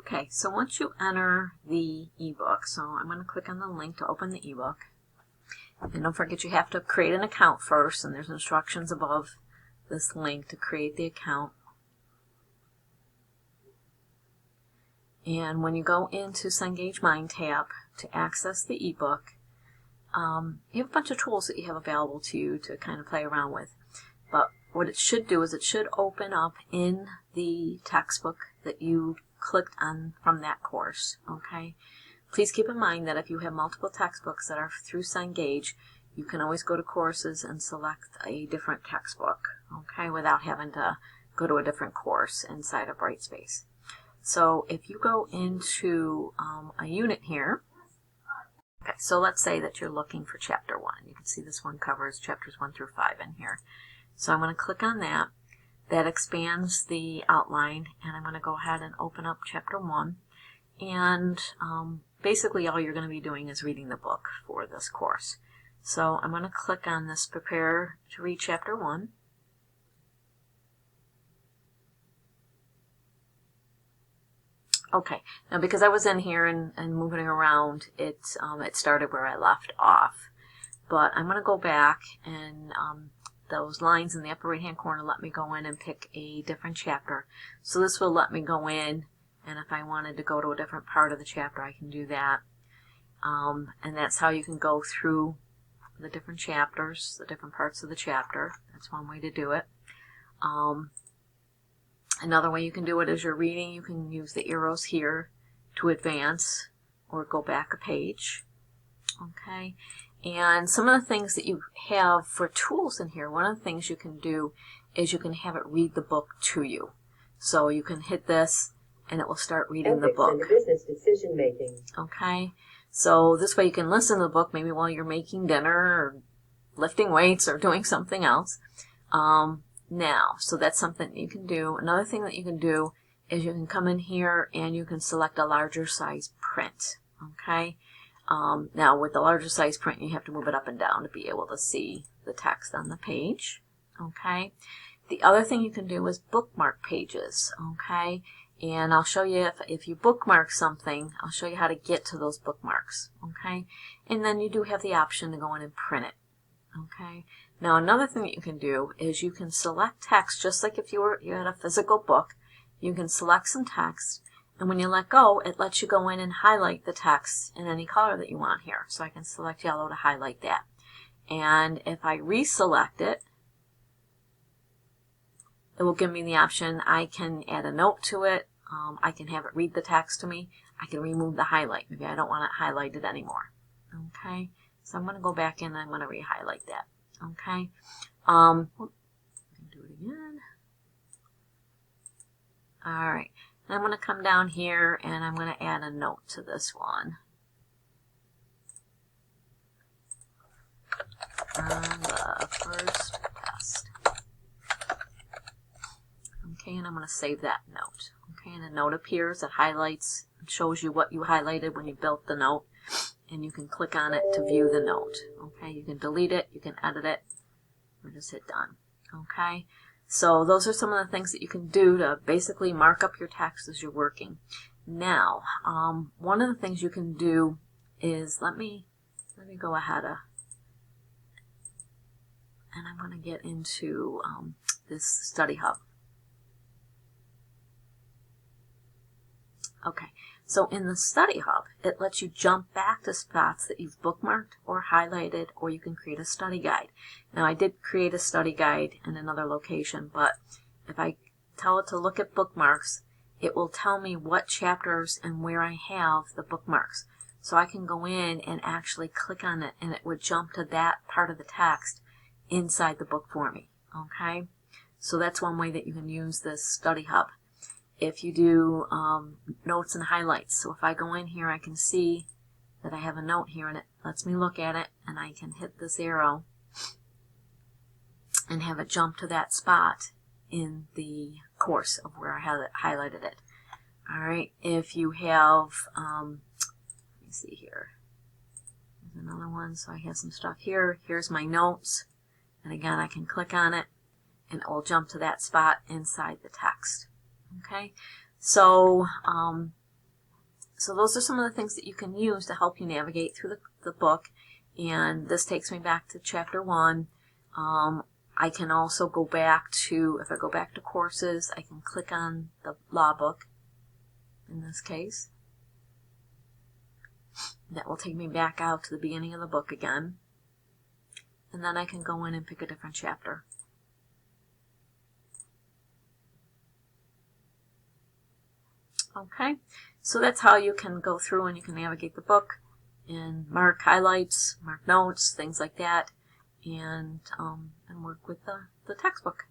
Okay, so once you enter the ebook, so I'm going to click on the link to open the ebook. And don't forget you have to create an account first, and there's instructions above this link to create the account. And when you go into Cengage MindTap to access the ebook, you have a bunch of tools that you have available to you to kind of play around with. But what it should do is it should open up in the textbook that you clicked on from that course. Okay. Please keep in mind that if you have multiple textbooks that are through Cengage, you can always go to courses and select a different textbook, okay, without having to go to a different course inside of Brightspace. So if you go into a unit here, okay, so let's say that you're looking for chapter 1. You can see this one covers chapters 1 through 5 in here. So I'm going to click on that. That expands the outline, and I'm going to go ahead and open up chapter 1. And basically all you're going to be doing is reading the book for this course. So I'm going to click on this Prepare to Read Chapter 1. Okay, now because I was in here and moving around, it started where I left off. But I'm going to go back, and those lines in the upper right hand corner let me go in and pick a different chapter. So this will let me go in, and if I wanted to go to a different part of the chapter, I can do that. And that's how you can go through the different chapters, the different parts of the chapter. That's one way to do it. Another way you can do it as you're reading, you can use the arrows here to advance or go back a page. Okay. And some of the things that you have for tools in here, one of the things you can do is you can have it read the book to you. So you can hit this and it will start reading the book. And business decision making. Okay. So this way you can listen to the book maybe while you're making dinner or lifting weights or doing something else. Now, so that's something that you can do. Another thing that you can do is you can come in here and you can select a larger size print. Okay. Now with the larger size print, you have to move it up and down to be able to see the text on the page. Okay. The other thing you can do is bookmark pages. Okay. And I'll show you if you bookmark something, I'll show you how to get to those bookmarks. Okay. And then you do have the option to go in and print it. Okay. Now another thing that you can do is you can select text just like if you had a physical book. You can select some text, and when you let go, it lets you go in and highlight the text in any color that you want here. So I can select yellow to highlight that. And if I reselect it, it will give me the option. I can add a note to it. I can have it read the text to me. I can remove the highlight. Maybe I don't want it highlighted anymore. Okay, so I'm going to go back in and I'm going to re-highlight that. Okay, do it again. All right, and I'm going to come down here and I'm going to add a note to this one. On the first test. Okay, and I'm going to save that note. Okay, and a note appears. It highlights, it shows you what you highlighted when you built the note, and you can click on it to view the note. Okay, you can delete it, you can edit it, or just hit done. Okay, so those are some of the things that you can do to basically mark up your text as you're working. Now, one of the things you can do is, let me go ahead and I'm going to get into this study hub. Okay, so in the study hub, it lets you jump back to spots that you've bookmarked or highlighted, or you can create a study guide. Now I did create a study guide in another location, but if I tell it to look at bookmarks, it will tell me what chapters and where I have the bookmarks. So I can go in and actually click on it, and it would jump to that part of the text inside the book for me. Okay, so that's one way that you can use this study hub. If you do notes and highlights, so if I go in here, I can see that I have a note here, and it lets me look at it, and I can hit this arrow and have it jump to that spot in the course of where I have it highlighted it. All right, if you have, let me see here, there's another one, so I have some stuff here. Here's my notes, and again, I can click on it, and it will jump to that spot inside the text. Okay, so So those are some of the things that you can use to help you navigate through the book. And this takes me back to chapter 1. I can also go back to, if I go back to courses, I can click on the law book in this case. That will take me back out to the beginning of the book again. And then I can go in and pick a different chapter. Okay, so that's how you can go through and you can navigate the book and mark highlights, mark notes, things like that, and work with the textbook.